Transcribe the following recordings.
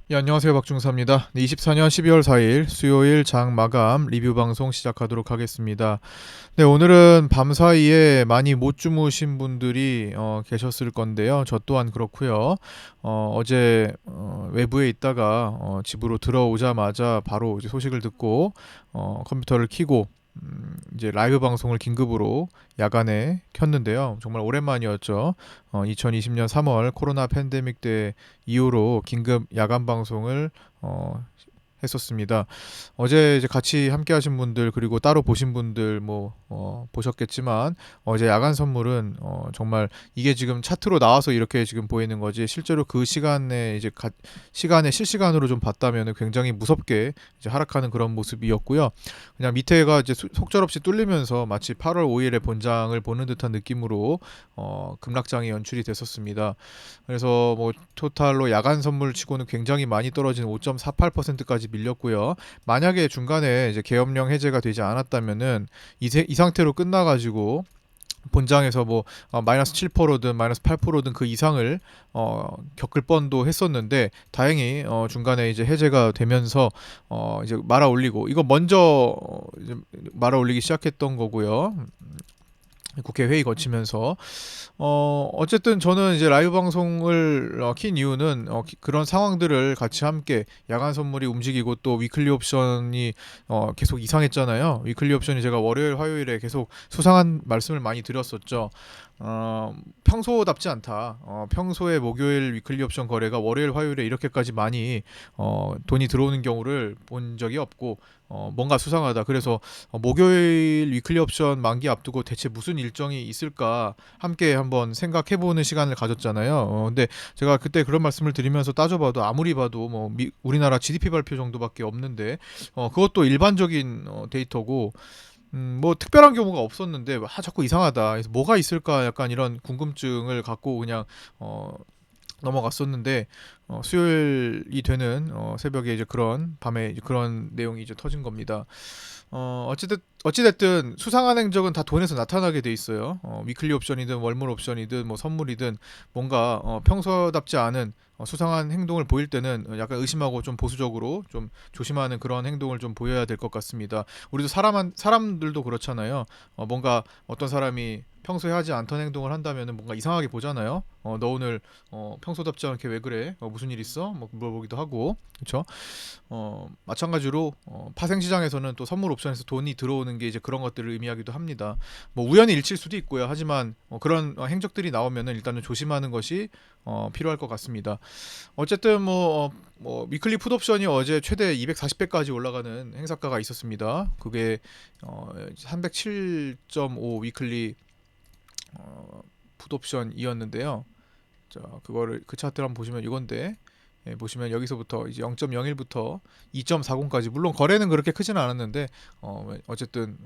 예, 안녕하세요. 박중사입니다. 네, 24년 12월 4일 수요일 장 마감 리뷰 방송 시작하도록 하겠습니다. 네, 오늘은 밤 사이에 많이 못 주무신 분들이 계셨을 건데요. 저 또한 그렇고요. 어제 외부에 있다가 집으로 들어오자마자 바로 이제 소식을 듣고 컴퓨터를 켜고 이제 라이브 방송을 긴급으로 야간에 켰는데요. 정말 오랜만이었죠. 2020년 3월 코로나 팬데믹 때 이후로 긴급 야간 방송을 했었습니다. 어제 이제 같이 함께 하신 분들 그리고 따로 보신 분들 뭐 보셨겠지만 어제 야간 선물은 정말 이게 지금 차트로 나와서 이렇게 지금 보이는 거지 실제로 그 시간에 이제 시간에 실시간으로 좀 봤다면 굉장히 무섭게 이제 하락하는 그런 모습이었고요. 그냥 밑에가 이제 속절없이 뚫리면서 마치 8월 5일의 본장을 보는 듯한 느낌으로 급락장이 연출이 됐었습니다. 그래서 뭐 토탈로 야간 선물 치고는 굉장히 많이 떨어진 5.48%까지 밀렸고요. 만약에 중간에 이제 계엄령 해제가 되지 않았다면은 이 상태로 끝나가지고 본장에서 뭐 마이너스 7%든 마이너스 8%든 그 이상을 겪을 뻔도 했었는데 다행히 중간에 이제 해제가 되면서 이제 말아 올리고 이거 먼저 이제 말아 올리기 시작했던 거고요. 국회 회의 거치면서 어쨌든 저는 이제 라이브 방송을 킨 이유는 그런 상황들을 같이 함께 야간 선물이 움직이고 또 위클리 옵션이 계속 이상했잖아요. 위클리 옵션이 제가 월요일 화요일에 계속 수상한 말씀을 많이 드렸었죠. 평소답지 않다. 평소에 목요일 위클리 옵션 거래가 월요일 화요일에 이렇게까지 많이 돈이 들어오는 경우를 본 적이 없고 뭔가 수상하다. 그래서 목요일 위클리 옵션 만기 앞두고 대체 무슨 일정이 있을까 함께 한번 생각해보는 시간을 가졌잖아요. 근데 제가 그때 그런 말씀을 드리면서 따져봐도 아무리 봐도 뭐 우리나라 GDP 발표 정도밖에 없는데 그것도 일반적인 데이터고 뭐 특별한 경우가 없었는데 자꾸 이상하다. 그래서 뭐가 있을까 약간 이런 궁금증을 갖고 그냥 넘어갔었는데 수요일이 되는 새벽에 이제 그런 밤에 이제 그런 내용이 이제 터진 겁니다. 어찌됐든 수상한 행적은 다 돈에서 나타나게 돼 있어요. 위클리 옵션이든 월물 옵션이든 뭐 선물이든 뭔가 평소답지 않은 수상한 행동을 보일 때는 약간 의심하고 좀 보수적으로 좀 조심하는 그런 행동을 좀 보여야 될 것 같습니다. 우리도 사람들도 그렇잖아요. 뭔가 어떤 사람이 평소에 하지 않던 행동을 한다면 뭔가 이상하게 보잖아요. 너 오늘 평소답지 않게 왜 그래? 무슨 일 있어? 뭐 물어보기도 하고, 그렇죠? 마찬가지로 파생 시장에서는 또 선물 옵션에서 돈이 들어오는 게 이제 그런 것들을 의미하기도 합니다. 뭐 우연히 일치일 수도 있고요. 하지만 그런 행적들이 나오면은 일단은 조심하는 것이 필요할 것 같습니다. 어쨌든 뭐 위클리 풋 옵션이 어제 최대 240배까지 올라가는 행사가가 있었습니다. 그게 307.5 위클리 풋 옵션이었는데요. 자, 그거를 그 차트를 한번 보시면 이건데 보시면 여기서부터 이제 0.01부터 2.40까지 물론 거래는 그렇게 크지는 않았는데 어쨌든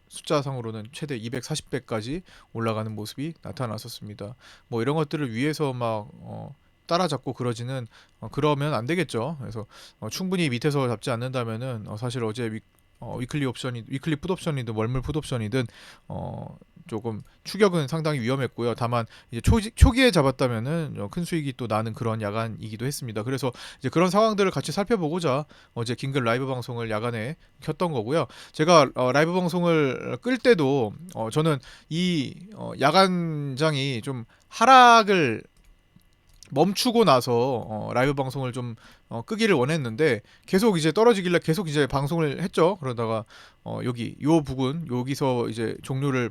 숫자상으로는 최대 240배까지 올라가는 모습이 나타났었습니다. 뭐 이런 것들을 위해서 막 따라잡고 그러면 안 되겠죠. 그래서 충분히 밑에서 잡지 않는다면은 사실 어제 위클리 풋 옵션이든 월물 풋 옵션이든 조금 추격은 상당히 위험했고요. 다만 이제 초기에 잡았다면은 큰 수익이 또 나는 그런 야간이기도 했습니다. 그래서 이제 그런 상황들을 같이 살펴보고자 어제 긴급 라이브 방송을 야간에 켰던 거고요. 제가 라이브 방송을 끌 때도 저는 이 야간장이 좀 하락을 멈추고 나서 라이브 방송을 좀 끄기를 원했는데 계속 이제 떨어지길래 계속 이제 방송을 했죠. 그러다가 여기 요 부분 여기서 이제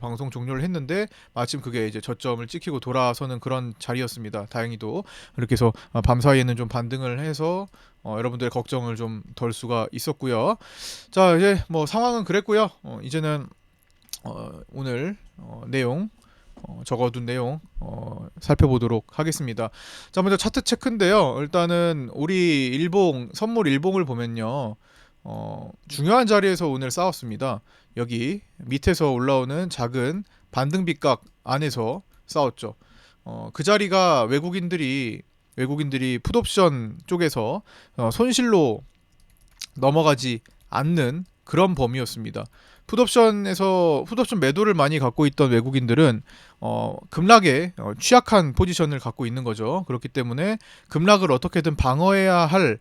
방송 종료를 했는데 마침 그게 이제 저점을 찍히고 돌아서는 그런 자리였습니다. 다행히도 이렇게 해서 밤 사이에는 좀 반등을 해서 여러분들의 걱정을 좀 덜 수가 있었고요. 자 이제 뭐 상황은 그랬고요. 이제는 오늘 내용 적어둔 내용 살펴보도록 하겠습니다. 자 먼저 차트 체크인데요. 일단은 우리 일봉 선물 일봉을 보면요. 중요한 자리에서 오늘 싸웠습니다. 여기 밑에서 올라오는 작은 반등 빗각 안에서 싸웠죠. 그 자리가 외국인들이 풋옵션 쪽에서 손실로 넘어가지 않는 그런 범위였습니다. 풋옵션 매도를 많이 갖고 있던 외국인들은 급락에 취약한 포지션을 갖고 있는 거죠. 그렇기 때문에 급락을 어떻게든 방어해야 할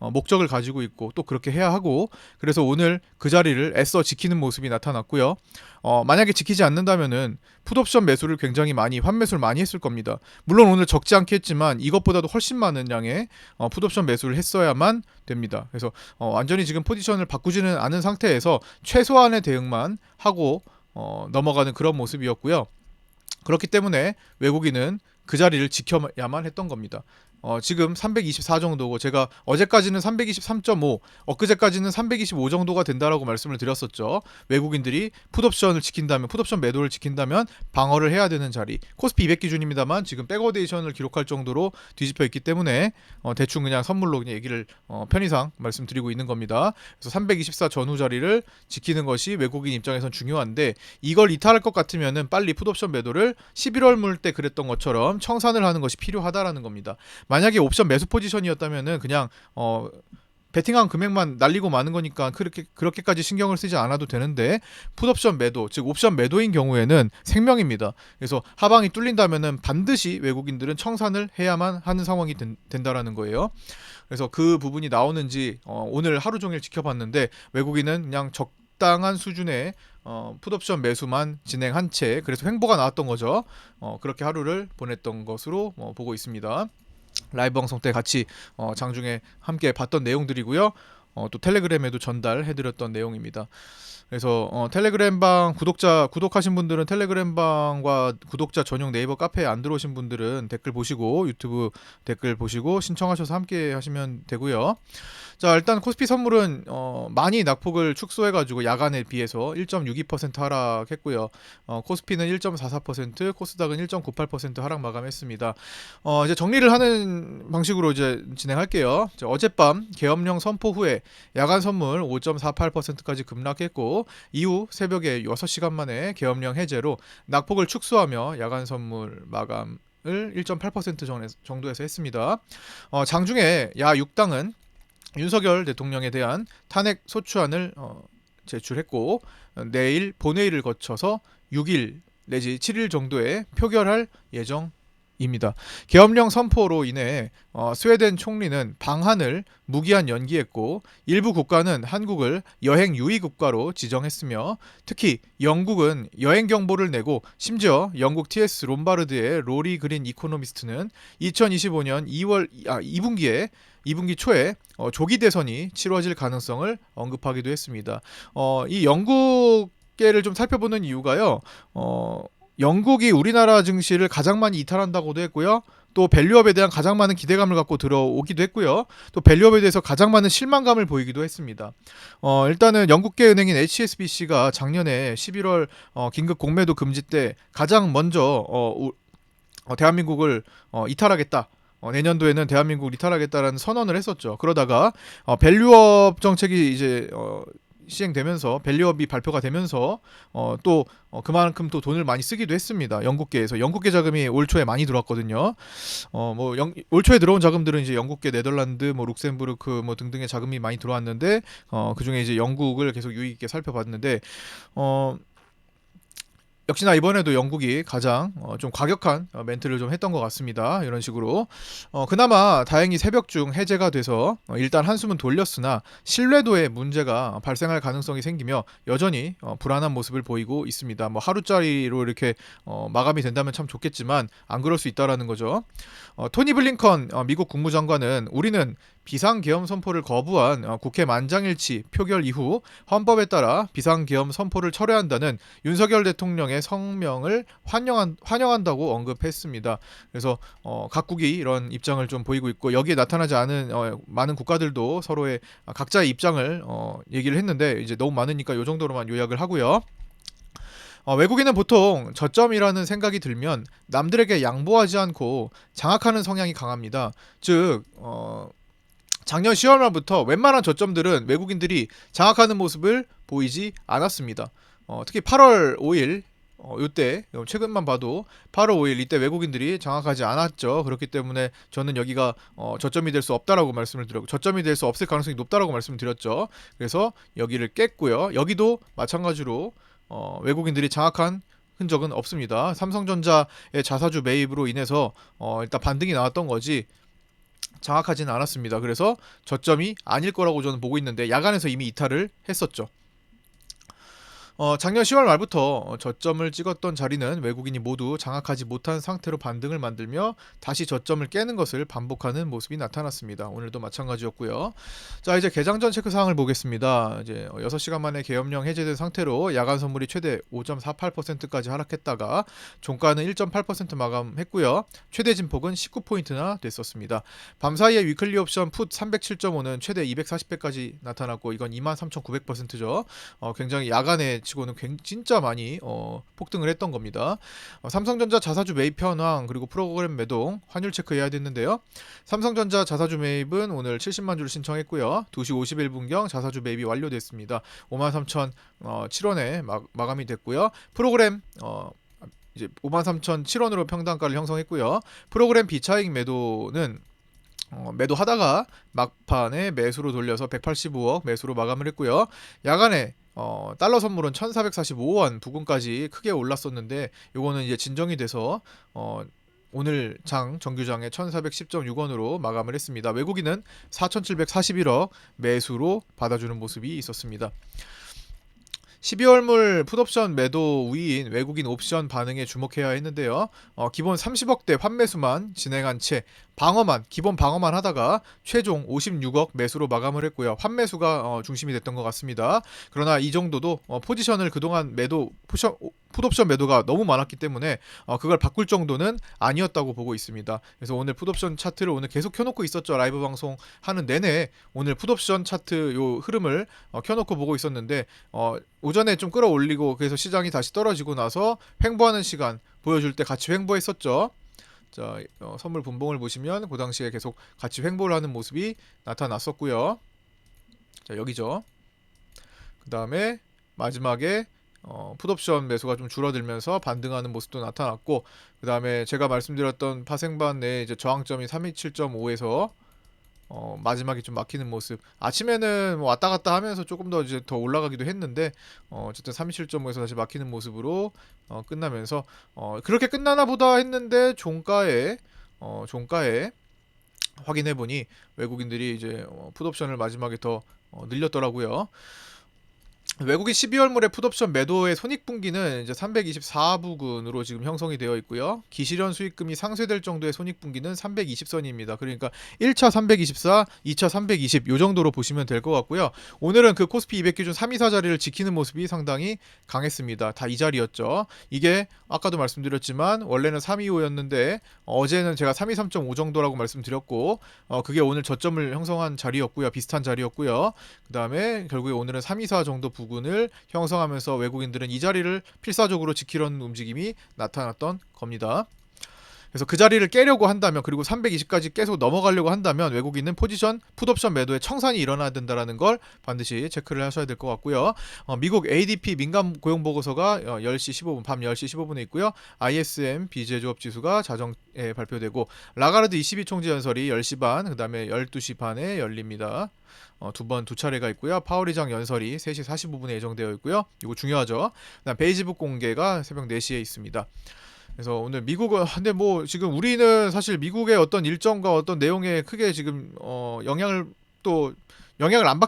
목적을 가지고 있고 또 그렇게 해야 하고, 그래서 오늘 그 자리를 애써 지키는 모습이 나타났고요. 만약에 지키지 않는다면은 풋옵션 매수를 굉장히 많이 환매수를 많이 했을 겁니다. 물론 오늘 적지 않게 했지만 이것보다도 훨씬 많은 양의 풋옵션 매수를 했어야만 됩니다. 그래서 완전히 지금 포지션을 바꾸지는 않은 상태에서 최소한의 대응만 하고 넘어가는 그런 모습이었고요. 그렇기 때문에 외국인은 그 자리를 지켜야만 했던 겁니다. 지금 324 정도고, 제가 어제까지는 323.5, 엊그제까지는 325 정도가 된다라고 말씀을 드렸었죠. 외국인들이 풋옵션 매도를 지킨다면 방어를 해야 되는 자리. 코스피 200 기준입니다만 지금 백어데이션을 기록할 정도로 뒤집혀 있기 때문에 대충 그냥 선물로 그냥 얘기를 편의상 말씀드리고 있는 겁니다. 그래서 324 전후 자리를 지키는 것이 외국인 입장에선 중요한데, 이걸 이탈할 것 같으면은 빨리 풋옵션 매도를 11월 물 때 그랬던 것처럼 청산을 하는 것이 필요하다라는 겁니다. 만약에 옵션 매수 포지션이었다면은 그냥 베팅한 금액만 날리고 마는 거니까 그렇게까지 신경을 쓰지 않아도 되는데, 풋옵션 매도, 즉 옵션 매도인 경우에는 생명입니다. 그래서 하방이 뚫린다면은 반드시 외국인들은 청산을 해야만 하는 상황이 된다라는 거예요. 그래서 그 부분이 나오는지 오늘 하루 종일 지켜봤는데, 외국인은 그냥 적당한 수준의 풋옵션 매수만 진행한 채, 그래서 횡보가 나왔던 거죠. 그렇게 하루를 보냈던 것으로 보고 있습니다. 라이브 방송 때 같이 장중에 함께 봤던 내용들이고요. 또 텔레그램에도 전달해드렸던 내용입니다. 그래서 텔레그램방 구독하신 분들은 텔레그램방과 구독자 전용 네이버 카페에 안 들어오신 분들은 댓글 보시고 유튜브 댓글 보시고 신청하셔서 함께 하시면 되고요. 자, 일단 코스피 선물은 많이 낙폭을 축소해가지고 야간에 비해서 1.62% 하락했고요. 코스피는 1.44%, 코스닥은 1.98% 하락 마감했습니다. 이제 정리를 하는 방식으로 이제 진행할게요. 어젯밤 계엄령 선포 후에 야간 선물 5.48%까지 급락했고, 이후 새벽에 6시간 만에 계엄령 해제로 낙폭을 축소하며 야간 선물 마감을 1.8% 정도에서 했습니다. 장중에 야 6당은 윤석열 대통령에 대한 탄핵 소추안을 제출했고, 내일 본회의를 거쳐서 6일 내지 7일 정도에 표결할 예정입니다. 계엄령 선포로 인해 스웨덴 총리는 방한을 무기한 연기했고, 일부 국가는 한국을 여행 유의 국가로 지정했으며, 특히 영국은 여행 경보를 내고, 심지어 영국 TS 롬바르드의 로리 그린 이코노미스트는 2025년 2분기 초에 조기 대선이 치러질 가능성을 언급하기도 했습니다. 이 영국계를 좀 살펴보는 이유가요. 영국이 우리나라 증시를 가장 많이 이탈한다고도 했고요. 또 밸류업에 대한 가장 많은 기대감을 갖고 들어오기도 했고요. 또 밸류업에 대해서 가장 많은 실망감을 보이기도 했습니다. 일단은 영국계 은행인 HSBC가 작년에 11월 긴급 공매도 금지 때 가장 먼저 대한민국을 이탈하겠다. 내년도에는 대한민국을 이탈하겠다라는 선언을 했었죠. 그러다가 밸류업 정책이 이제 시행되면서, 밸류업이 발표가 되면서 또 그만큼 또 돈을 많이 쓰기도 했습니다. 영국계에서 영국계 자금이 올 초에 많이 들어왔거든요. 올 초에 들어온 자금들은 이제 영국계, 네덜란드, 룩셈부르크 등등의 자금이 많이 들어왔는데, 그 중에 이제 영국을 계속 유의 있게 살펴봤는데, 역시나 이번에도 영국이 가장 좀 과격한 멘트를 좀 했던 것 같습니다. 이런 식으로 그나마 다행히 새벽 중 해제가 돼서 일단 한숨은 돌렸으나 신뢰도에 문제가 발생할 가능성이 생기며 여전히 불안한 모습을 보이고 있습니다. 하루짜리로 이렇게 마감이 된다면 참 좋겠지만 안 그럴 수 있다라는 거죠. 토니 블링컨 미국 국무장관은 우리는 비상계엄 선포를 거부한 국회 만장일치 표결 이후 헌법에 따라 비상계엄 선포를 철회한다는 윤석열 대통령의 성명을 환영한다고 언급했습니다. 그래서 각국이 이런 입장을 좀 보이고 있고, 여기에 나타나지 않은 많은 국가들도 서로의 각자의 입장을 얘기를 했는데, 이제 너무 많으니까 이 정도로만 요약을 하고요. 외국인은 보통 저점이라는 생각이 들면 남들에게 양보하지 않고 장악하는 성향이 강합니다. 즉 작년 10월 말부터 웬만한 저점들은 외국인들이 장악하는 모습을 보이지 않았습니다. 특히 8월 5일 요때 최근만 봐도 8월 5일 이때 외국인들이 장악하지 않았죠. 그렇기 때문에 저는 여기가 저점이 될 수 없다라고 말씀을 드렸고 저점이 될 수 없을 가능성이 높다라고 말씀드렸죠. 그래서 여기를 깼고요. 여기도 마찬가지로 외국인들이 장악한 흔적은 없습니다. 삼성전자의 자사주 매입으로 인해서 일단 반등이 나왔던 거지 장악하지는 않았습니다. 그래서 저점이 아닐 거라고 저는 보고 있는데 야간에서 이미 이탈을 했었죠. 작년 10월 말부터 저점을 찍었던 자리는 외국인이 모두 장악하지 못한 상태로 반등을 만들며 다시 저점을 깨는 것을 반복하는 모습이 나타났습니다. 오늘도 마찬가지였고요. 자, 이제 개장 전 체크 사항을 보겠습니다. 이제 6시간 만에 계엄령 해제된 상태로 야간 선물이 최대 5.48%까지 하락했다가 종가는 1.8% 마감했고요. 최대 진폭은 19포인트나 됐었습니다. 밤사이에 위클리 옵션 풋 307.5는 최대 240배까지 나타났고 이건 23,900%죠. 굉장히 야간에 치고는 진짜 많이 폭등을 했던 겁니다. 삼성전자 자사주 매입 현황 그리고 프로그램 매동 환율 체크해야 됐는데요. 삼성전자 자사주 매입은 오늘 70만 주를 신청했고요. 2시 51분경 자사주 매입이 완료됐습니다. 53,007원에 마감이 됐고요. 프로그램 이제 53,007원으로 평단가를 형성했고요. 프로그램 비차익 매도는 매도하다가 막판에 매수로 돌려서 185억 매수로 마감을 했고요. 야간에 달러 선물은 1445원 부근까지 크게 올랐었는데 요거는 이제 진정이 돼서 오늘 정규장에 1410.6원으로 마감을 했습니다. 외국인은 4741억 매수로 받아주는 모습이 있었습니다. 12월물 풋옵션 매도 우위인 외국인 옵션 반응에 주목해야 했는데요. 기본 30억대 환매수만 진행한 채 기본 방어만 하다가 최종 56억 매수로 마감을 했고요. 환매수가 중심이 됐던 것 같습니다. 그러나 이 정도도 포지션을 그동안 풋옵션 매도가 너무 많았기 때문에 그걸 바꿀 정도는 아니었다고 보고 있습니다. 그래서 오늘 풋옵션 차트를 오늘 계속 켜놓고 있었죠. 라이브 방송 하는 내내 오늘 풋옵션 차트 요 흐름을 켜놓고 보고 있었는데 오전에 좀 끌어올리고 그래서 시장이 다시 떨어지고 나서 횡보하는 시간 보여줄 때 같이 횡보했었죠. 자, 선물 분봉을 보시면 그 당시에 계속 같이 횡보를 하는 모습이 나타났었고요. 자, 여기죠. 그 다음에 마지막에 풋옵션 매수가 좀 줄어들면서 반등하는 모습도 나타났고 그 다음에 제가 말씀드렸던 파생반 내 이제 저항점이 327.5에서 마지막에 좀 막히는 모습. 아침에는 뭐 왔다 갔다 하면서 조금 더 이제 더 올라가기도 했는데 어쨌든 37.5에서 다시 막히는 모습으로 끝나면서 그렇게 끝나나 보다 했는데 종가에 확인해 보니 외국인들이 이제 풋옵션을 마지막에 더 늘렸더라고요. 외국인 12월물의 풋옵션 매도의 손익분기는 이제 324부근으로 지금 형성이 되어 있고요. 기실현 수익금이 상쇄될 정도의 손익분기는 320선입니다. 그러니까 1차 324, 2차 320 요 정도로 보시면 될 것 같고요. 오늘은 그 코스피 200 기준 324 자리를 지키는 모습이 상당히 강했습니다. 다 이 자리였죠. 이게 아까도 말씀드렸지만 원래는 325였는데 어제는 제가 323.5 정도라고 말씀드렸고 그게 오늘 저점을 형성한 자리였고요. 비슷한 자리였고요. 그 다음에 결국에 오늘은 324 정도 부근을 형성하면서 외국인들은 이 자리를 필사적으로 지키려는 움직임이 나타났던 겁니다. 그래서 그 자리를 깨려고 한다면 그리고 320까지 계속 넘어가려고 한다면 외국인은 포지션 풋옵션 매도에 청산이 일어나야 된다는 걸 반드시 체크를 하셔야 될 것 같고요. 미국 ADP 민감 고용 보고서가 10시 15분 밤 10시 15분에 있고요. ISM 비제조업 지수가 자정에 발표되고 라가르드 ECB 총재 연설이 10시 반 그다음에 12시 반에 열립니다. 두 차례가 있고요. 파월 의장 연설이 3시 45분에 예정되어 있고요. 이거 중요하죠. 그다음 베이지북 공개가 새벽 4시에 있습니다. 그래서 오늘 미국은 근데 뭐 지금 우리는 사실 미국의 어떤 일정과 어떤 내용에 크게 지금 영향을 안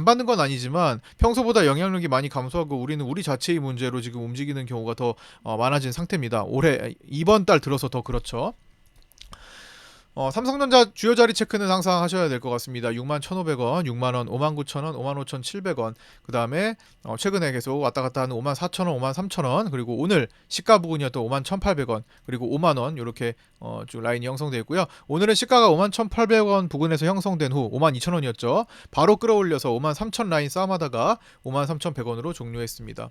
받는 건 아니지만 평소보다 영향력이 많이 감소하고 우리는 우리 자체의 문제로 지금 움직이는 경우가 더 많아진 상태입니다. 올해 이번 달 들어서 더 그렇죠. 삼성전자 주요 자리 체크는 항상 하셔야 될 것 같습니다. 61,500원, 6만원, 59,000원, 55,700원. 그 다음에 최근에 계속 왔다 갔다 하는 54,000원, 53,000원. 그리고 오늘 시가 부근이었던 51,800원. 그리고 5만원 이렇게 쭉 라인이 형성되어 있고요. 오늘은 시가가 51,800원 부근에서 형성된 후 52,000원이었죠. 바로 끌어올려서 53,000 라인 싸움하다가 53,100원으로 종료했습니다.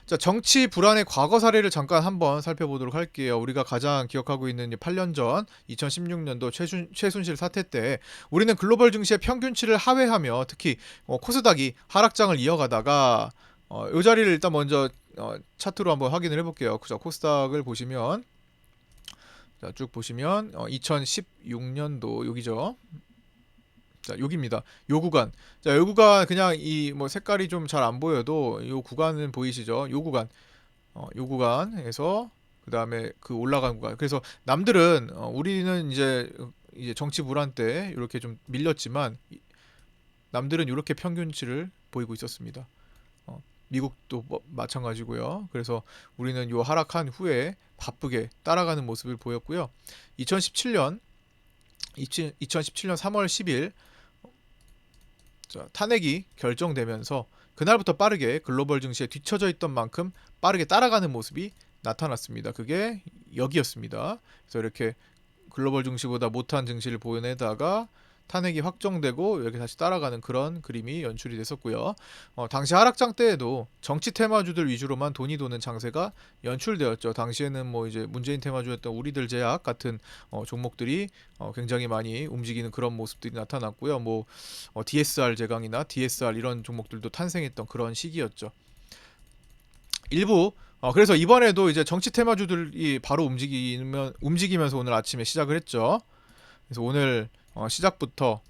자, 정치 불안의 과거 사례를 잠깐 한번 살펴보도록 할게요. 우리가 가장 기억하고 있는 8년 전 2016년도 최순실 사태 때 우리는 글로벌 증시의 평균치를 하회하며 특히 코스닥이 하락장을 이어가다가 이 자리를 일단 먼저 차트로 한번 확인을 해볼게요. 자, 코스닥을 보시면 자, 쭉 보시면 2016년도 여기죠. 자, 여기입니다. 요 구간. 자, 요 구간 그냥 이 뭐 색깔이 좀 잘 안 보여도 요 구간은 보이시죠? 요 구간. 요 구간에서 그다음에 그 올라간 구간. 그래서 남들은 우리는 이제 정치 불안 때 이렇게 좀 밀렸지만 남들은 이렇게 평균치를 보이고 있었습니다. 미국도 마찬가지고요. 그래서 우리는 요 하락한 후에 바쁘게 따라가는 모습을 보였고요. 2017년 2017년 3월 10일 자, 탄핵이 결정되면서 그날부터 빠르게 글로벌 증시에 뒤처져 있던 만큼 빠르게 따라가는 모습이 나타났습니다. 그게 여기였습니다. 그래서 이렇게 글로벌 증시보다 못한 증시를 보여내다가 탄핵이 확정되고 이렇게 다시 따라가는 그런 그림이 연출이 됐었고요. 당시 하락장 때에도 정치 테마주들 위주로만 돈이 도는 장세가 연출되었죠. 당시에는 뭐 이제 문재인 테마주였던 우리들 제약 같은 종목들이 굉장히 많이 움직이는 그런 모습들이 나타났고요. 뭐 DSR 제강이나 DSR 이런 종목들도 탄생했던 그런 시기였죠. 일부 그래서 이번에도 이제 정치 테마주들이 바로 움직이면서 오늘 아침에 시작을 했죠. 그래서 오늘 시작부터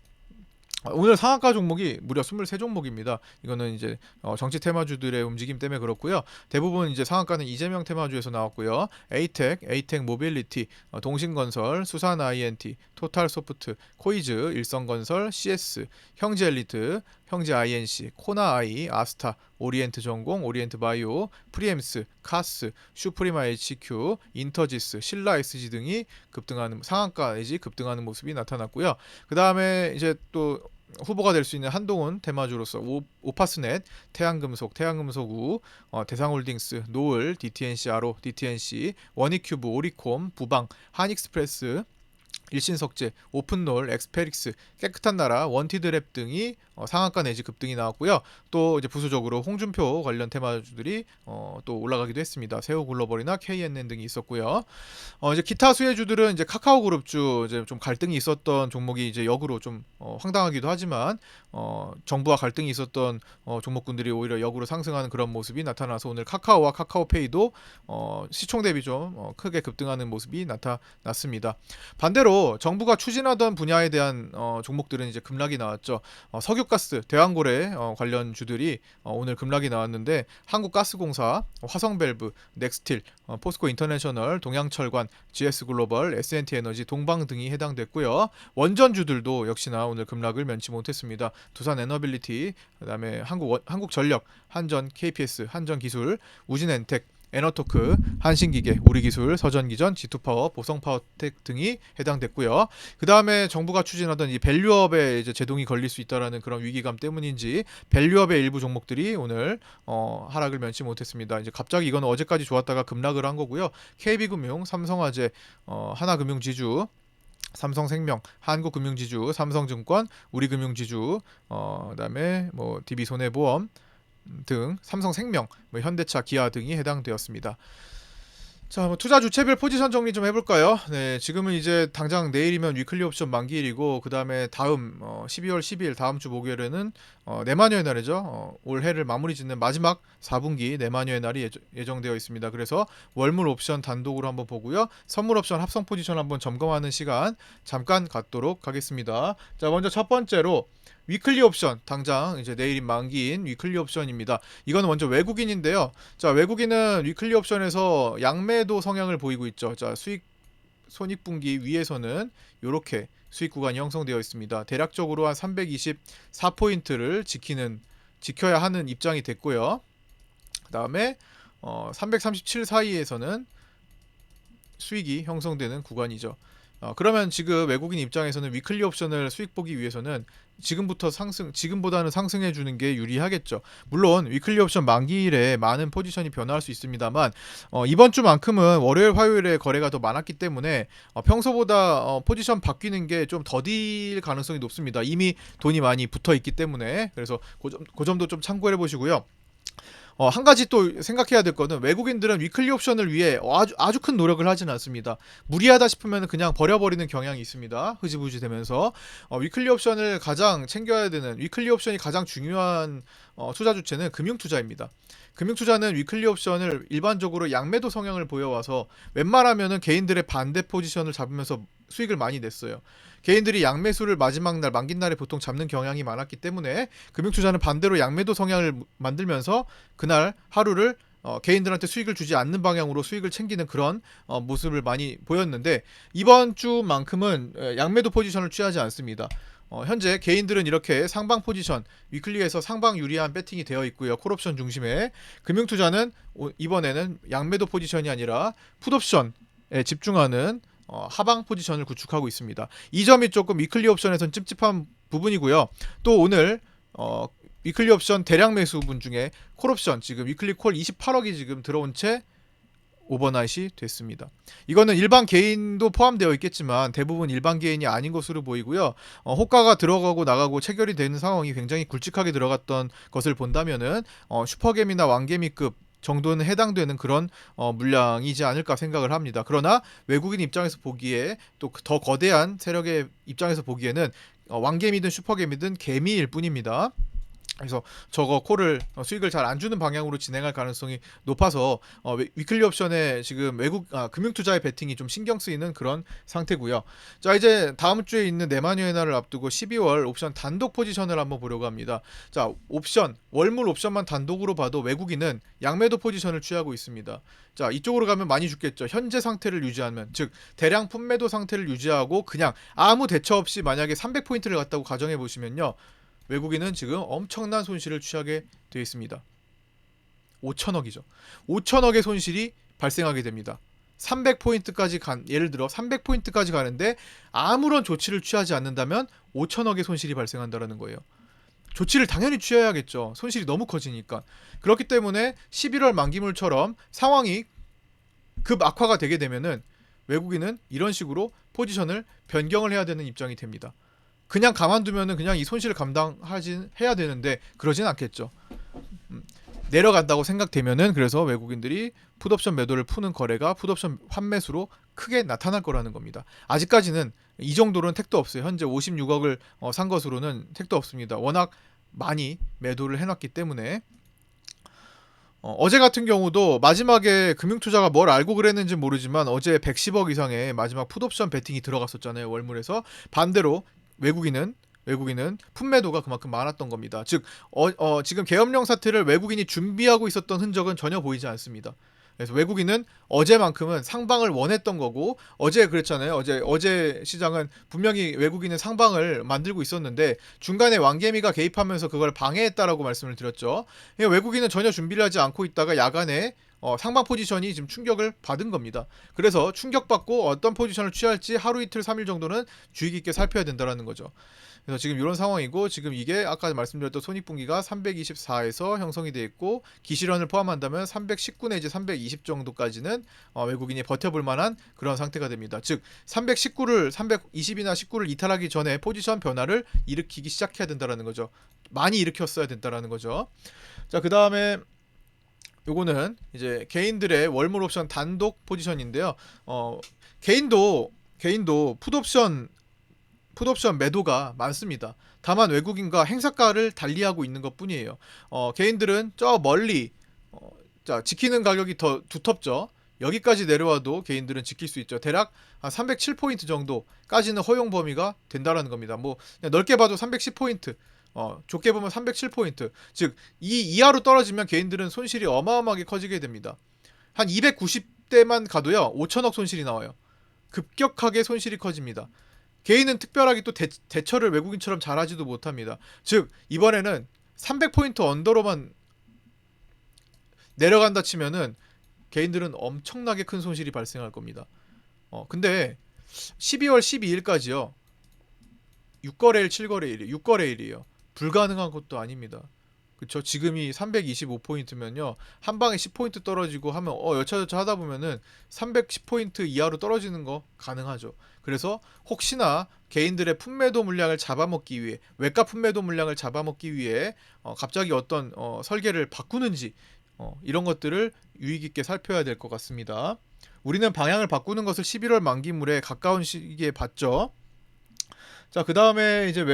오늘 상한가 종목이 무려 23종목입니다. 이거는 이제 정치 테마주들의 움직임 때문에 그렇고요. 대부분 이제 상한가는 이재명 테마주에서 나왔고요. 에이텍 모빌리티, 동신건설, 수산 INT, 토탈소프트, 코이즈, 일성건설, CS, 형제엘리트, 형제 INC, 코나아이, 아스타, 오리엔트전공, 오리엔트바이오, 프리엠스, 카스, 슈프리마 HQ, 인터지스, 신라 SG 등이 급등하는 상한가 내지 급등하는 모습이 나타났고요. 그 다음에 이제 또 후보가 될 수 있는 한동훈 테마주로서 오파스넷, 태양금속, 대상홀딩스, 노을, DTNC 아로, DTNC, 원익큐브, 오리콤, 부방, 한익스프레스, 일신석재, 오픈롤, 엑스페릭스, 깨끗한 나라, 원티드랩 등이 상한가 내지 급등이 나왔고요. 또 이제 부수적으로 홍준표 관련 테마주들이 또 올라가기도 했습니다. 세오글로벌이나 KNN 등이 있었고요. 이제 기타 수혜주들은 이제 카카오그룹주 이제 좀 갈등이 있었던 종목이 이제 역으로 좀 황당하기도 하지만 정부와 갈등이 있었던 종목군들이 오히려 역으로 상승하는 그런 모습이 나타나서 오늘 카카오와 카카오페이도 시총 대비 좀 크게 급등하는 모습이 나타났습니다. 반대로 정부가 추진하던 분야에 대한 종목들은 이제 급락이 나왔죠. 석유가스, 대왕고래 관련 주들이 오늘 급락이 나왔는데 한국가스공사, 화성밸브, 넥스틸, 포스코 인터내셔널, 동양철관, GS글로벌, S&T에너지, 동방 등이 해당됐고요. 원전주들도 역시나 오늘 급락을 면치 못했습니다. 두산에너빌리티, 그다음에 한국전력, 한전 KPS, 한전기술, 우진엔텍, 에너토크, 한신기계, 우리기술, 서전기전, G2파워, 보성파워텍 등이 해당됐고요. 그 다음에 정부가 추진하던 이 밸류업에 이제 제동이 걸릴 수 있다라는 그런 위기감 때문인지 밸류업의 일부 종목들이 오늘 하락을 면치 못했습니다. 이제 갑자기 이건 어제까지 좋았다가 급락을 한 거고요. KB금융, 삼성화재, 하나금융지주, 삼성생명, 한국금융지주, 삼성증권, 우리금융지주, 그다음에 뭐 DB손해보험 등 삼성생명, 뭐 현대차, 기아 등이 해당되었습니다. 자, 뭐 투자 주체별 포지션 정리 좀 해볼까요? 네, 지금은 이제 당장 내일이면 위클리 옵션 만기일이고 그 다음에 다음 12월 12일 다음 주 목요일에는 내마녀의 날이죠. 올해를 마무리 짓는 마지막 4분기 내마녀의 날이 예정되어 있습니다. 그래서 월물 옵션 단독으로 한번 보고요. 선물 옵션 합성 포지션 한번 점검하는 시간 잠깐 갖도록 하겠습니다. 자, 먼저 첫 번째로 위클리 옵션 당장 이제 내일 만기인 위클리 옵션입니다. 이건 먼저 외국인인데요. 자, 외국인은 위클리 옵션에서 양매도 성향을 보이고 있죠. 자, 손익분기 위에서는 이렇게 수익 구간이 형성되어 있습니다. 대략적으로 한 324포인트를 지켜야 하는 입장이 됐고요. 그 다음에 337 사이에서는 수익이 형성되는 구간이죠. 그러면 지금 외국인 입장에서는 위클리 옵션을 수익 보기 위해서는 지금보다는 상승해 주는 게 유리하겠죠. 물론 위클리 옵션 만기일에 많은 포지션이 변화할 수 있습니다만 이번 주만큼은 월요일 화요일에 거래가 더 많았기 때문에 평소보다 포지션 바뀌는 게 좀 더딜 가능성이 높습니다. 이미 돈이 많이 붙어 있기 때문에. 그래서 그 점도 좀 참고해 보시고요. 한 가지 또 생각해야 될 거는 외국인들은 위클리 옵션을 위해 아주 큰 노력을 하지는 않습니다. 무리하다 싶으면 그냥 버려버리는 경향이 있습니다. 흐지부지 되면서 위클리 옵션을 가장 챙겨야 되는 위클리 옵션이 가장 중요한 투자 주체는 금융 투자입니다. 금융 투자는 위클리 옵션을 일반적으로 양매도 성향을 보여와서 웬만하면은 개인들의 반대 포지션을 잡으면서 수익을 많이 냈어요. 개인들이 양매수를 마지막 날 만기 날에 보통 잡는 경향이 많았기 때문에 금융 투자는 반대로 양매도 성향을 만들면서 그날 하루를 개인들한테 수익을 주지 않는 방향으로 수익을 챙기는 그런 모습을 많이 보였는데 이번 주만큼은 양매도 포지션을 취하지 않습니다. 현재 개인들은 이렇게 상방 포지션 위클리에서 상방 유리한 배팅이 되어 있고요. 콜옵션 중심에 금융투자는 이번에는 양매도 포지션이 아니라 풋옵션에 집중하는 하방 포지션을 구축하고 있습니다. 이 점이 조금 위클리 옵션에선 찝찝한 부분이고요. 또 오늘 위클리 옵션 대량 매수분 중에 콜옵션 지금 위클리 콜 28억이 지금 들어온 채 오버나잇이 됐습니다. 이거는 일반 개인도 포함되어 있겠지만 대부분 일반 개인이 아닌 것으로 보이고요. 호가가 들어가고 나가고 체결이 되는 상황이 굉장히 굵직하게 들어갔던 것을 본다면은 슈퍼개미나 왕개미급 정도는 해당되는 그런 물량이지 않을까 생각을 합니다. 그러나 외국인 입장에서 보기에 또 더 거대한 세력의 입장에서 보기에는 왕개미든 슈퍼개미든 개미일 뿐입니다. 그래서 저거 콜을 수익을 잘 안 주는 방향으로 진행할 가능성이 높아서 위클리 옵션에 지금 금융투자의 베팅이 좀 신경 쓰이는 그런 상태고요. 자, 이제 다음 주에 있는 네마뉴에나를 앞두고 12월 옵션 단독 포지션을 한번 보려고 합니다. 자, 옵션 월물 옵션만 단독으로 봐도 외국인은 양매도 포지션을 취하고 있습니다. 자, 이쪽으로 가면 많이 죽겠죠. 현재 상태를 유지하면, 즉 대량 품매도 상태를 유지하고 그냥 아무 대처 없이 만약에 300포인트를 갔다고 가정해 보시면요. 외국인은 지금 엄청난 손실을 취하게 되어 있습니다. 5천억이죠. 5천억의 손실이 발생하게 됩니다. 300포인트까지 예를 들어 300포인트까지 가는데 아무런 조치를 취하지 않는다면 5천억의 손실이 발생한다는 거예요. 조치를 당연히 취해야겠죠. 손실이 너무 커지니까. 그렇기 때문에 11월 만기물처럼 상황이 급 악화가 되게 되면은 외국인은 이런 식으로 포지션을 변경을 해야 되는 입장이 됩니다. 그냥 가만두면은 그냥 이 손실을 해야 되는데 그러진 않겠죠. 내려간다고 생각되면은 그래서 외국인들이 풋옵션 매도를 푸는 거래가 풋옵션 환매수로 크게 나타날 거라는 겁니다. 아직까지는 이 정도로는 택도 없어요. 현재 56억을 산 것으로는 택도 없습니다. 워낙 많이 매도를 해놨기 때문에 어제 같은 경우도 마지막에 금융투자가 뭘 알고 그랬는지 모르지만 어제 110억 이상의 마지막 풋옵션 베팅이 들어갔었잖아요. 월물에서. 반대로 외국인은 품매도가 그만큼 많았던 겁니다. 즉 지금 계엄령 사태를 외국인이 준비하고 있었던 흔적은 전혀 보이지 않습니다. 그래서 외국인은 어제만큼은 상방을 원했던 거고 어제 그랬잖아요. 어제 시장은 분명히 외국인은 상방을 만들고 있었는데 중간에 왕개미가 개입하면서 그걸 방해했다라고 말씀을 드렸죠. 외국인은 전혀 준비를 하지 않고 있다가 야간에 상방 포지션이 지금 충격을 받은 겁니다. 그래서 충격받고 어떤 포지션을 취할지 하루 이틀 3일 정도는 주의 깊게 살펴야 된다는 거죠. 그래서 지금 이런 상황이고 지금 이게 아까 말씀드렸던 손익분기가 324에서 형성이 되어 있고 기실현을 포함한다면 319 내지 320 정도까지는 외국인이 버텨볼 만한 그런 상태가 됩니다. 즉 319를 320이나 19를 이탈하기 전에 포지션 변화를 일으키기 시작해야 된다는 거죠. 많이 일으켰어야 된다는 거죠. 자, 그 다음에 요거는 이제 개인들의 월물 옵션 단독 포지션인데요. 개인도 풋옵션 매도가 많습니다. 다만 외국인과 행사가를 달리하고 있는 것 뿐이에요. 개인들은 저 멀리 지키는 가격이 더 두텁죠. 여기까지 내려와도 개인들은 지킬 수 있죠. 대략 한 307포인트 정도까지는 허용 범위가 된다라는 겁니다. 뭐 넓게 봐도 310포인트, 좁게 보면 307포인트. 즉 이 이하로 떨어지면 개인들은 손실이 어마어마하게 커지게 됩니다. 한 290대만 가도요 5천억 손실이 나와요. 급격하게 손실이 커집니다. 개인은 특별하게 또 대처를 외국인처럼 잘하지도 못합니다. 즉 이번에는 300포인트 언더로만 내려간다 치면은 개인들은 엄청나게 큰 손실이 발생할 겁니다. 근데 12월 12일까지요. 6거래일, 7거래일이에요. 6거래일이에요. 불가능한 것도 아닙니다. 그쵸? 지금이 325포인트면요. 한 방에 10포인트 떨어지고 하면 여차저차 하다 보면은 310포인트 이하로 떨어지는 거 가능하죠. 그래서 혹시나 개인들의 품매도 물량을 잡아먹기 위해 외가 품매도 물량을 잡아먹기 위해 갑자기 어떤 설계를 바꾸는지 이런 것들을 유의 깊게 살펴야 될 것 같습니다. 우리는 방향을 바꾸는 것을 11월 만기물에 가까운 시기에 봤죠. 자, 그 다음에 이제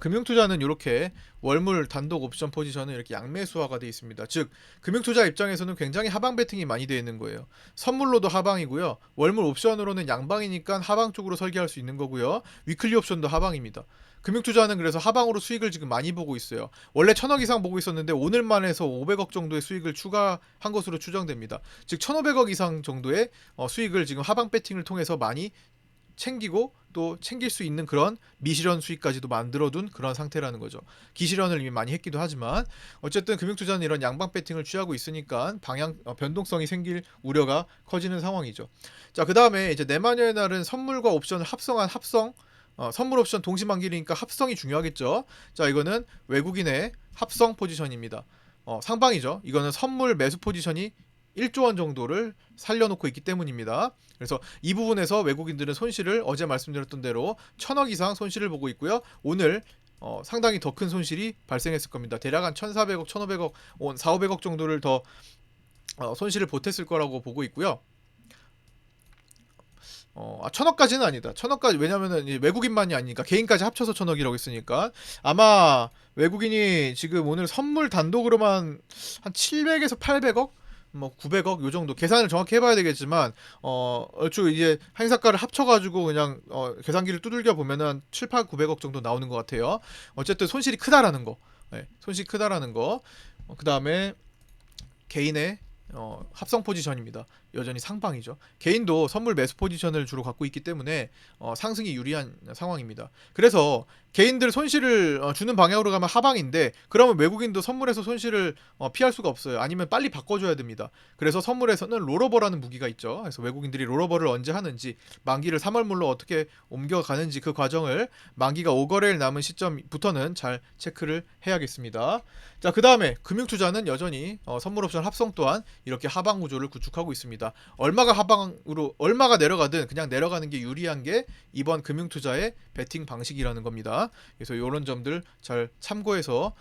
금융투자는 이렇게 월물 단독 옵션 포지션은 이렇게 양매수화가 되어 있습니다. 즉, 금융투자 입장에서는 굉장히 하방 베팅이 많이 되어 있는 거예요. 선물로도 하방이고요. 월물 옵션으로는 양방이니까 하방 쪽으로 설계할 수 있는 거고요. 위클리 옵션도 하방입니다. 금융투자는 그래서 하방으로 수익을 지금 많이 보고 있어요. 원래 1,000억 이상 보고 있었는데 오늘만 해서 500억 정도의 수익을 추가한 것으로 추정됩니다. 즉 1,500억 이상 정도의 수익을 지금 하방 베팅을 통해서 많이 챙기고 또 챙길 수 있는 그런 미실현 수익까지도 만들어둔 그런 상태라는 거죠. 기실현을 이미 많이 했기도 하지만 어쨌든 금융투자는 이런 양방 배팅을 취하고 있으니까 방향 변동성이 생길 우려가 커지는 상황이죠. 자, 그 다음에 이제 내마녀의 날은 선물과 옵션을 합성한 합성 선물 옵션 동시만기니까 합성이 중요하겠죠. 자, 이거는 외국인의 합성 포지션입니다. 상방이죠. 이거는 선물 매수 포지션이 1조 원 정도를 살려놓고 있기 때문입니다. 그래서 이 부분에서 외국인들은 손실을 어제 말씀드렸던 대로 1,000억 이상 손실을 보고 있고요. 오늘 상당히 더 큰 손실이 발생했을 겁니다. 대략 한 1,400억, 1,500억, 4,500억 정도를 더 손실을 보탰을 거라고 보고 있고요. 1,000억까지는 아니다. 1,000억까지 왜냐면은 외국인만이 아니니까 개인까지 합쳐서 1,000억이라고 했으니까 아마 외국인이 지금 오늘 선물 단독으로만 한 700에서 800억 뭐 900억 요 정도 계산을 정확히 해봐야 되겠지만 얼추 이제 행사가를 합쳐가지고 그냥 계산기를 두들겨 보면은 7, 8, 900억 정도 나오는 것 같아요. 어쨌든 손실이 크다라는 거, 네, 손실이 크다라는 거. 그 다음에 개인의 합성 포지션입니다. 여전히 상방이죠. 개인도 선물 매수 포지션을 주로 갖고 있기 때문에 상승이 유리한 상황입니다. 그래서 개인들 손실을 주는 방향으로 가면 하방인데 그러면 외국인도 선물에서 손실을 피할 수가 없어요. 아니면 빨리 바꿔줘야 됩니다. 그래서 선물에서는 롤오버라는 무기가 있죠. 그래서 외국인들이 롤오버를 언제 하는지 만기를 3월물로 어떻게 옮겨가는지 그 과정을 만기가 5거래일 남은 시점부터는 잘 체크를 해야겠습니다. 자, 그 다음에 금융투자는 여전히 선물 옵션 합성 또한 이렇게 하방 구조를 구축하고 있습니다. 얼마가 하방으로 얼마가 내려가든 그냥 내려가는 게 유리한 게 이번 금융투자의 베팅 방식이라는 겁니다. 그래서 이런 점들 잘 참고해서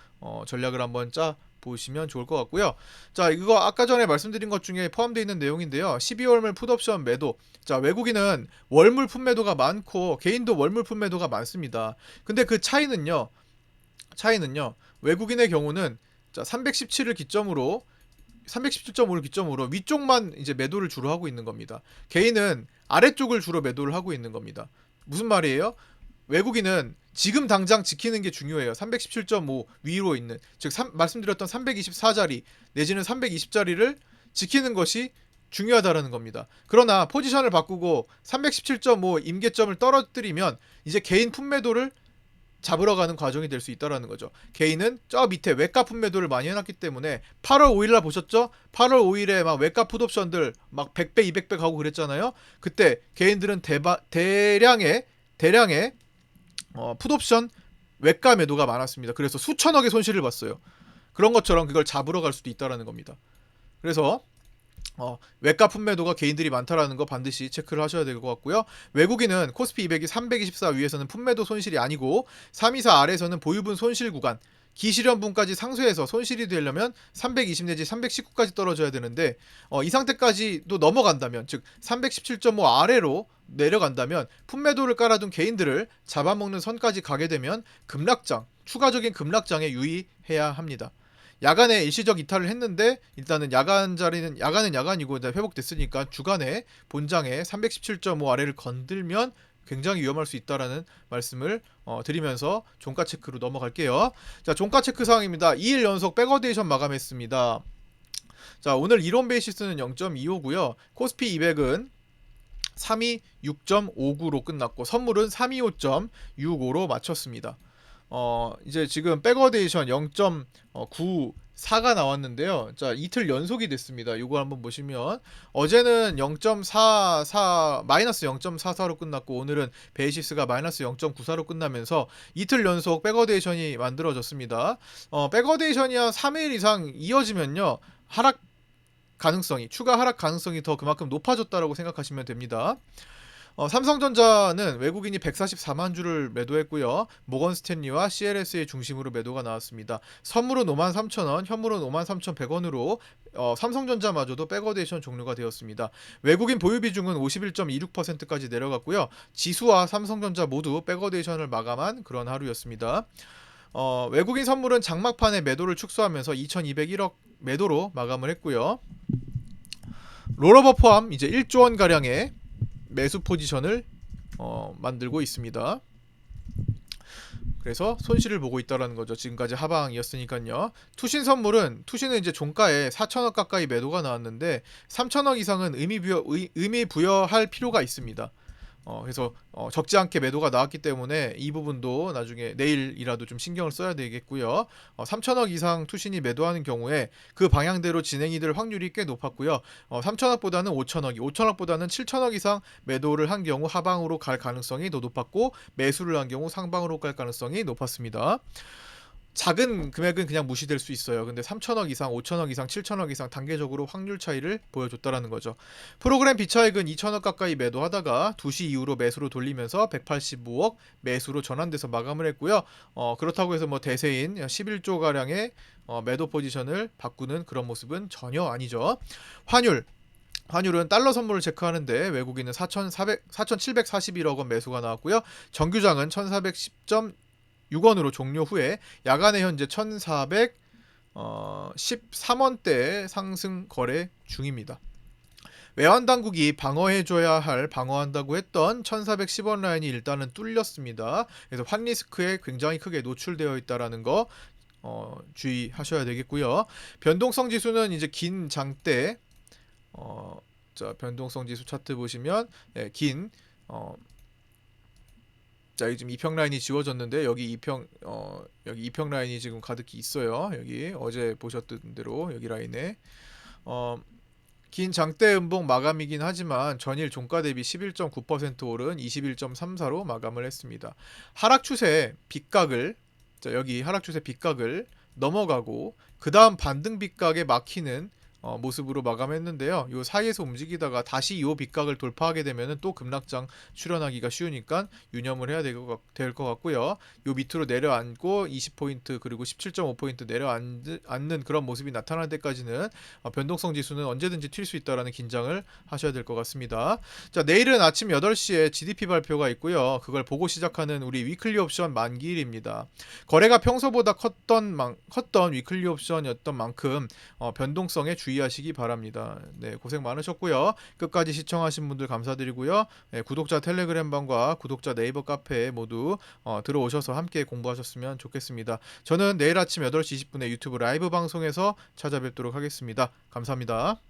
전략을 한번 짜 보시면 좋을 것 같고요. 자, 이거 아까 전에 말씀드린 것 중에 포함되어 있는 내용인데요. 12월물 풋옵션 매도. 자, 외국인은 월물 풋매도가 많고 개인도 월물 풋매도가 많습니다. 근데 그 차이는요. 외국인의 경우는 자, 317을 기점으로 317.5를 기점으로 위쪽만 이제 매도를 주로 하고 있는 겁니다. 개인은 아래쪽을 주로 매도를 하고 있는 겁니다. 무슨 말이에요? 외국인은 지금 당장 지키는 게 중요해요. 317.5 위로 있는 즉 말씀드렸던 324자리 내지는 320자리를 지키는 것이 중요하다라는 겁니다. 그러나 포지션을 바꾸고 317.5 임계점을 떨어뜨리면 이제 개인 품매도를 잡으러 가는 과정이 될 수 있다라는 거죠. 개인은 저 밑에 외가 풋매도를 많이 해놨기 때문에 8월 5일날 보셨죠? 8월 5일에 막 외가 풋옵션들 막 100배, 200배 가고 그랬잖아요. 그때 개인들은 대량의 풋옵션 외가 매도가 많았습니다. 그래서 수천억의 손실을 봤어요. 그런 것처럼 그걸 잡으러 갈 수도 있다라는 겁니다. 그래서 외가 품매도가 개인들이 많다라는 거 반드시 체크를 하셔야 될 것 같고요. 외국인은 코스피 200이 324 위에서는 품매도 손실이 아니고 324 아래에서는 보유분 손실 구간 기실현분까지 상쇄해서 손실이 되려면 320 내지 319까지 떨어져야 되는데 이 상태까지도 넘어간다면 즉 317.5 아래로 내려간다면 품매도를 깔아둔 개인들을 잡아먹는 선까지 가게 되면 급락장 추가적인 급락장에 유의해야 합니다. 야간에 일시적 이탈을 했는데 일단은 야간은 야간이고 회복됐으니까 주간에 본장에 317.5 아래를 건들면 굉장히 위험할 수 있다라는 말씀을 드리면서 종가 체크로 넘어갈게요. 자, 종가 체크 사항입니다. 2일 연속 백어데이션 마감했습니다. 자, 오늘 이론 베이시스는 0.25고요. 코스피 200은 326.59로 끝났고 선물은 325.65로 마쳤습니다. 이제 지금 백어데이션 0.94가 나왔는데요. 자, 이틀 연속이 됐습니다. 이거 한번 보시면 어제는 0.44 마이너스 0.44로 끝났고 오늘은 베이시스가 마이너스 0.94로 끝나면서 이틀 연속 백어데이션이 만들어졌습니다. 백어데이션이 한 3일 이상 이어지면요. 추가 하락 가능성이 더 그만큼 높아졌다라고 생각하시면 됩니다. 삼성전자는 외국인이 144만 주를 매도했고요. 모건 스탠리와 CLS의 중심으로 매도가 나왔습니다. 선물은 53,000원, 현물은 53,100원으로 삼성전자마저도 백어데이션 종료가 되었습니다. 외국인 보유 비중은 51.26%까지 내려갔고요. 지수와 삼성전자 모두 백어데이션을 마감한 그런 하루였습니다. 외국인 선물은 장막판에 매도를 축소하면서 2,201억 매도로 마감을 했고요. 롤오버 포함 이제 1조 원 가량의 매수 포지션을 만들고 있습니다. 그래서 손실을 보고 있다라는 거죠. 지금까지 하방이었으니까요. 투신은 이제 종가에 4천억 가까이 매도가 나왔는데 3천억 이상은 의미 부여할 필요가 있습니다. 그래서 적지 않게 매도가 나왔기 때문에 이 부분도 나중에 내일이라도 좀 신경을 써야 되겠고요. 3천억 이상 투신이 매도하는 경우에 그 방향대로 진행이 될 확률이 꽤 높았고요. 3천억보다는 5천억보다는 7천억 이상 매도를 한 경우 하방으로 갈 가능성이 더 높았고 매수를 한 경우 상방으로 갈 가능성이 높았습니다. 작은 금액은 그냥 무시될 수 있어요. 근데 3천억 이상, 5천억 이상, 7천억 이상 단계적으로 확률 차이를 보여줬다라는 거죠. 프로그램 비차익은 2천억 가까이 매도하다가 2시 이후로 매수로 돌리면서 185억 매수로 전환돼서 마감을 했고요. 그렇다고 해서 뭐 대세인 11조 가량의 매도 포지션을 바꾸는 그런 모습은 전혀 아니죠. 환율은 달러 선물을 체크하는데 외국인은 4,741억 원 매수가 나왔고요. 정규장은 1,410.6원으로 종료 후에 야간에 현재 1,413원대 상승 거래 중입니다. 외환 당국이 방어해줘야 할 방어한다고 했던 1,410원 라인이 일단은 뚫렸습니다. 그래서 환 리스크에 굉장히 크게 노출되어 있다라는 거 주의하셔야 되겠고요. 변동성 지수는 이제 긴 장대 자 변동성 지수 차트 보시면 자 여기 지금 이평 라인이 지워졌는데 여기 이평 라인이 지금 가득히 있어요. 여기 어제 보셨던 대로 여기 라인에 긴 장대 음봉 마감이긴 하지만 전일 종가 대비 11.9% 오른 21.34로 마감을 했습니다. 하락 추세 빗각을 여기 하락 추세 빗각을 넘어가고 그 다음 반등 빗각에 막히는 모습으로 마감했는데요. 요 사이에서 움직이다가 다시 요 빗각을 돌파하게 되면은 또 급락장 출현하기가 쉬우니까 유념을 해야 될 것 같고요. 요 밑으로 내려앉고 20포인트 그리고 17.5포인트 내려앉는 그런 모습이 나타날 때까지는 변동성 지수는 언제든지 튈 수 있다라는 긴장을 하셔야 될 것 같습니다. 자, 내일은 아침 8시에 GDP 발표가 있고요. 그걸 보고 시작하는 우리 위클리 옵션 만기일입니다. 거래가 평소보다 컸던 위클리 옵션이었던 만큼 변동성에 주의하시기 바랍니다. 네, 고생 많으셨고요. 끝까지 시청하신 분들 감사드리고요. 네, 구독자 텔레그램방과 구독자 네이버 카페에 모두 들어오셔서 함께 공부하셨으면 좋겠습니다. 저는 내일 아침 8시 20분에 유튜브 라이브 방송에서 찾아뵙도록 하겠습니다. 감사합니다.